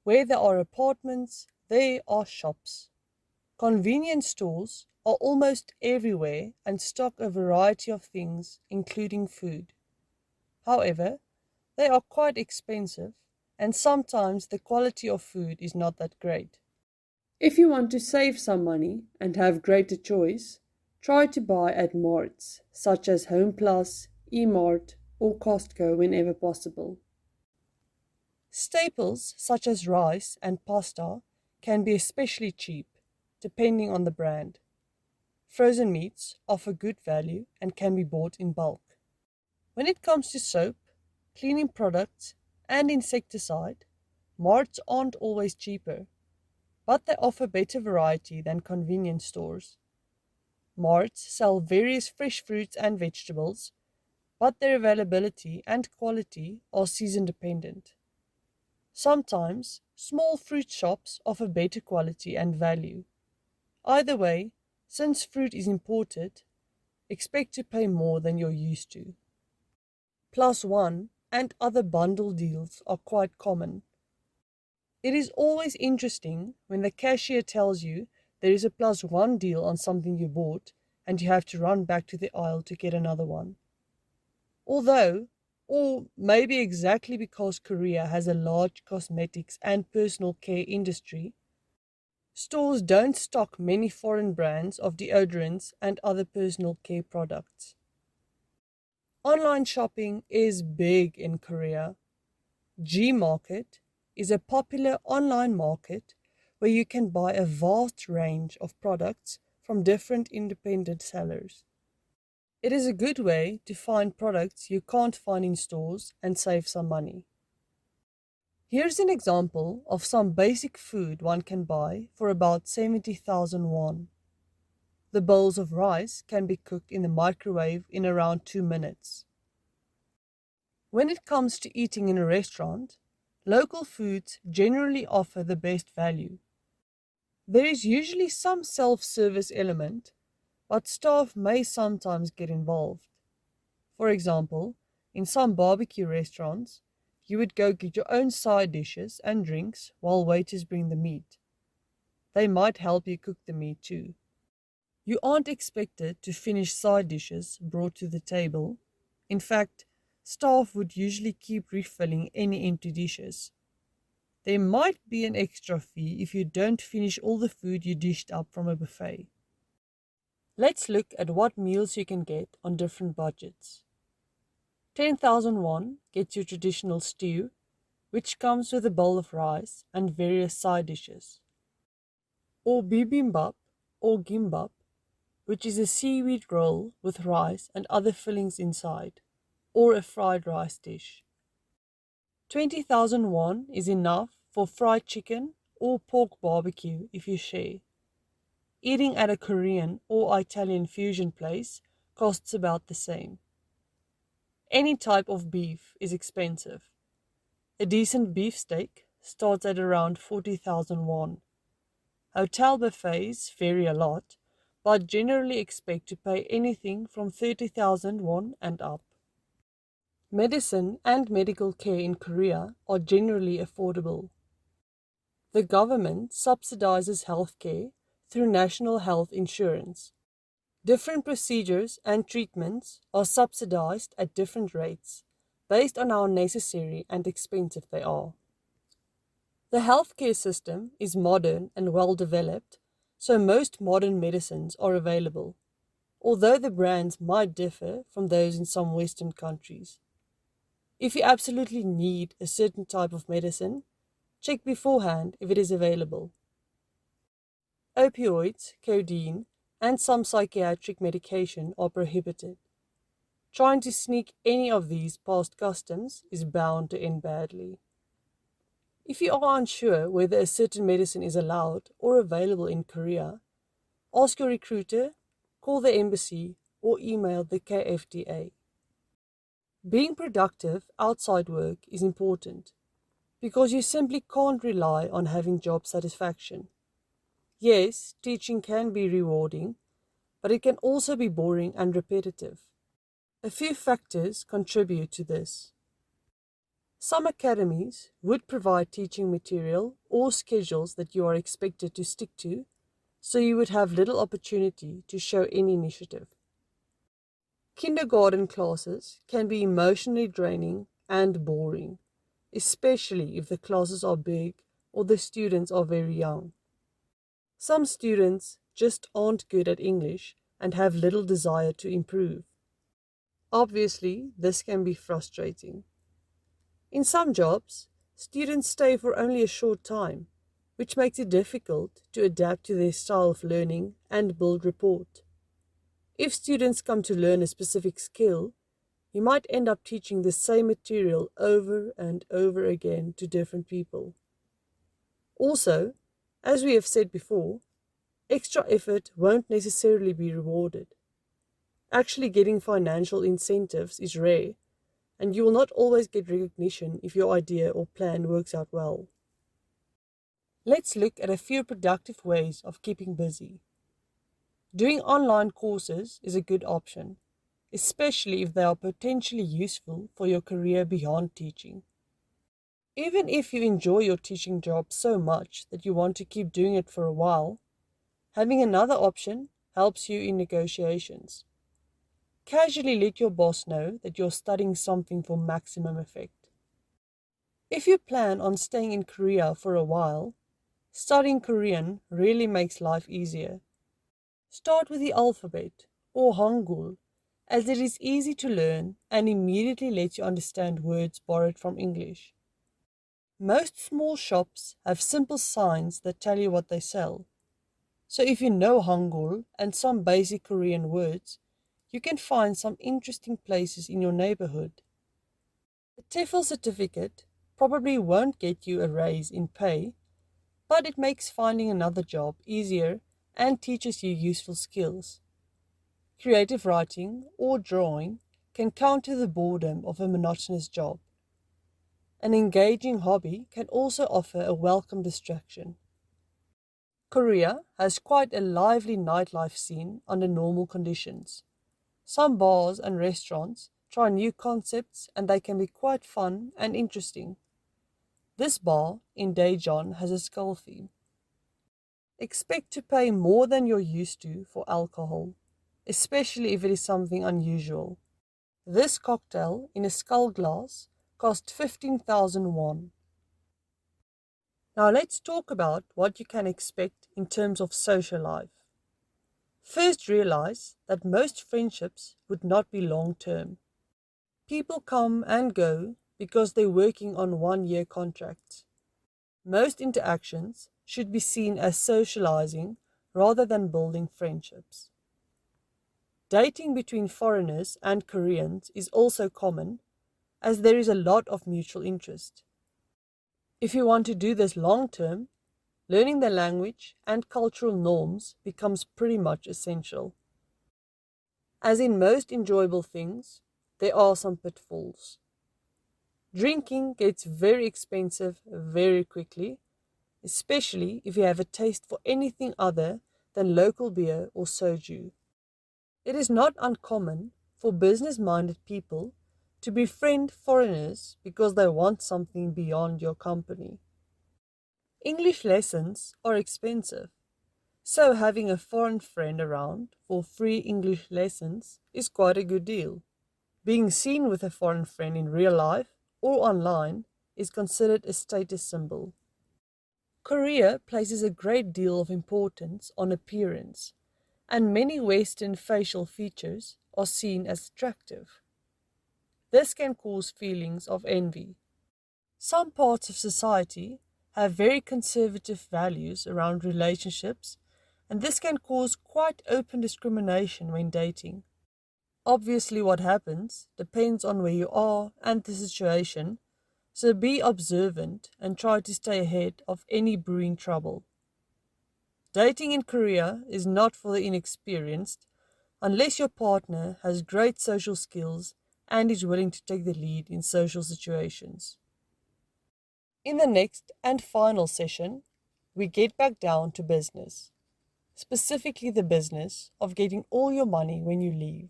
Where there are apartments, there are shops. Convenience stores are almost everywhere and stock a variety of things, including food. However, they are quite expensive, and sometimes the quality of food is not that great. If you want to save some money and have greater choice, try to buy at marts such as HomePlus, eMart, or Costco whenever possible. Staples such as rice and pasta can be especially cheap, depending on the brand. Frozen meats offer good value and can be bought in bulk. When it comes to soap, cleaning products, and insecticide, marts aren't always cheaper, but they offer better variety than convenience stores. Marts sell various fresh fruits and vegetables, but their availability and quality are season dependent. Sometimes, small fruit shops offer better quality and value. Either way, since fruit is imported, expect to pay more than you're used to. Plus one and other bundle deals are quite common. It is always interesting when the cashier tells you there is a plus one deal on something you bought and you have to run back to the aisle to get another one. Although, or maybe exactly because Korea has a large cosmetics and personal care industry, stores don't stock many foreign brands of deodorants and other personal care products. Online shopping is big in Korea. Gmarket is a popular online market where you can buy a vast range of products from different independent sellers. It is a good way to find products you can't find in stores and save some money. Here's an example of some basic food one can buy for about 70,000 won. The bowls of rice can be cooked in the microwave in around 2 minutes. When it comes to eating in a restaurant, local foods generally offer the best value. There is usually some self-service element, but staff may sometimes get involved. For example, in some barbecue restaurants, you would go get your own side dishes and drinks while waiters bring the meat. They might help you cook the meat too. You aren't expected to finish side dishes brought to the table. In fact, staff would usually keep refilling any empty dishes. There might be an extra fee if you don't finish all the food you dished up from a buffet. Let's look at what meals you can get on different budgets. 10,000 won gets you traditional stew, which comes with a bowl of rice and various side dishes. Or bibimbap or gimbap, which is a seaweed roll with rice and other fillings inside, or a fried rice dish. 20,000 won is enough for fried chicken or pork barbecue if you share. Eating at a Korean or Italian fusion place costs about the same. Any type of beef is expensive. A decent beefsteak starts at around 40,000 won. Hotel buffets vary a lot, but generally expect to pay anything from 30,000 won and up. Medicine and medical care in Korea are generally affordable. The government subsidizes healthcare through national health insurance. Different procedures and treatments are subsidized at different rates based on how necessary and expensive they are. The healthcare system is modern and well developed, so most modern medicines are available, although the brands might differ from those in some Western countries. If you absolutely need a certain type of medicine, check beforehand if it is available. Opioids, codeine, and some psychiatric medication are prohibited. Trying to sneak any of these past customs is bound to end badly. If you are unsure whether a certain medicine is allowed or available in Korea, ask your recruiter, call the embassy, or email the KFDA. Being productive outside work is important because you simply can't rely on having job satisfaction. Yes, teaching can be rewarding, but it can also be boring and repetitive. A few factors contribute to this. Some academies would provide teaching material or schedules that you are expected to stick to, so you would have little opportunity to show any initiative. Kindergarten classes can be emotionally draining and boring, especially if the classes are big or the students are very young. Some students just aren't good at English and have little desire to improve. Obviously, this can be frustrating. In some jobs, students stay for only a short time, which makes it difficult to adapt to their style of learning and build rapport. If students come to learn a specific skill, you might end up teaching the same material over and over again to different people. Also, as we have said before, extra effort won't necessarily be rewarded. Actually getting financial incentives is rare, and you will not always get recognition if your idea or plan works out well. Let's look at a few productive ways of keeping busy. Doing online courses is a good option, especially if they are potentially useful for your career beyond teaching. Even if you enjoy your teaching job so much that you want to keep doing it for a while, having another option helps you in negotiations. Casually let your boss know that you're studying something for maximum effect. If you plan on staying in Korea for a while, studying Korean really makes life easier. Start with the alphabet, or Hangul, as it is easy to learn and immediately lets you understand words borrowed from English. Most small shops have simple signs that tell you what they sell. So if you know Hangul and some basic Korean words, you can find some interesting places in your neighborhood. The TEFL certificate probably won't get you a raise in pay, but it makes finding another job easier and teaches you useful skills. Creative writing or drawing can counter the boredom of a monotonous job. An engaging hobby can also offer a welcome distraction. Korea has quite a lively nightlife scene under normal conditions. Some bars and restaurants try new concepts and they can be quite fun and interesting. This bar in Daejeon has a skull theme. Expect to pay more than you're used to for alcohol, especially if it is something unusual. This cocktail in a skull glass cost 15,000 won. Now let's talk about what you can expect in terms of social life. First, realize that most friendships would not be long term. People come and go because they're working on 1-year contracts. Most interactions should be seen as socializing rather than building friendships. Dating between foreigners and Koreans is also common, as there is a lot of mutual interest. If you want to do this long term, learning the language and cultural norms becomes pretty much essential. As in most enjoyable things, there are some pitfalls. Drinking gets very expensive very quickly, especially if you have a taste for anything other than local beer or soju. It is not uncommon for business-minded people to befriend foreigners because they want something beyond your company. English lessons are expensive, so having a foreign friend around for free English lessons is quite a good deal. Being seen with a foreign friend in real life or online is considered a status symbol. Korea places a great deal of importance on appearance, and many Western facial features are seen as attractive. This can cause feelings of envy. Some parts of society have very conservative values around relationships, and this can cause quite open discrimination when dating. Obviously, what happens depends on where you are and the situation, so be observant and try to stay ahead of any brewing trouble. Dating in Korea is not for the inexperienced unless your partner has great social skills and is willing to take the lead in social situations. In the next and final session, we get back down to business, specifically the business of getting all your money when you leave.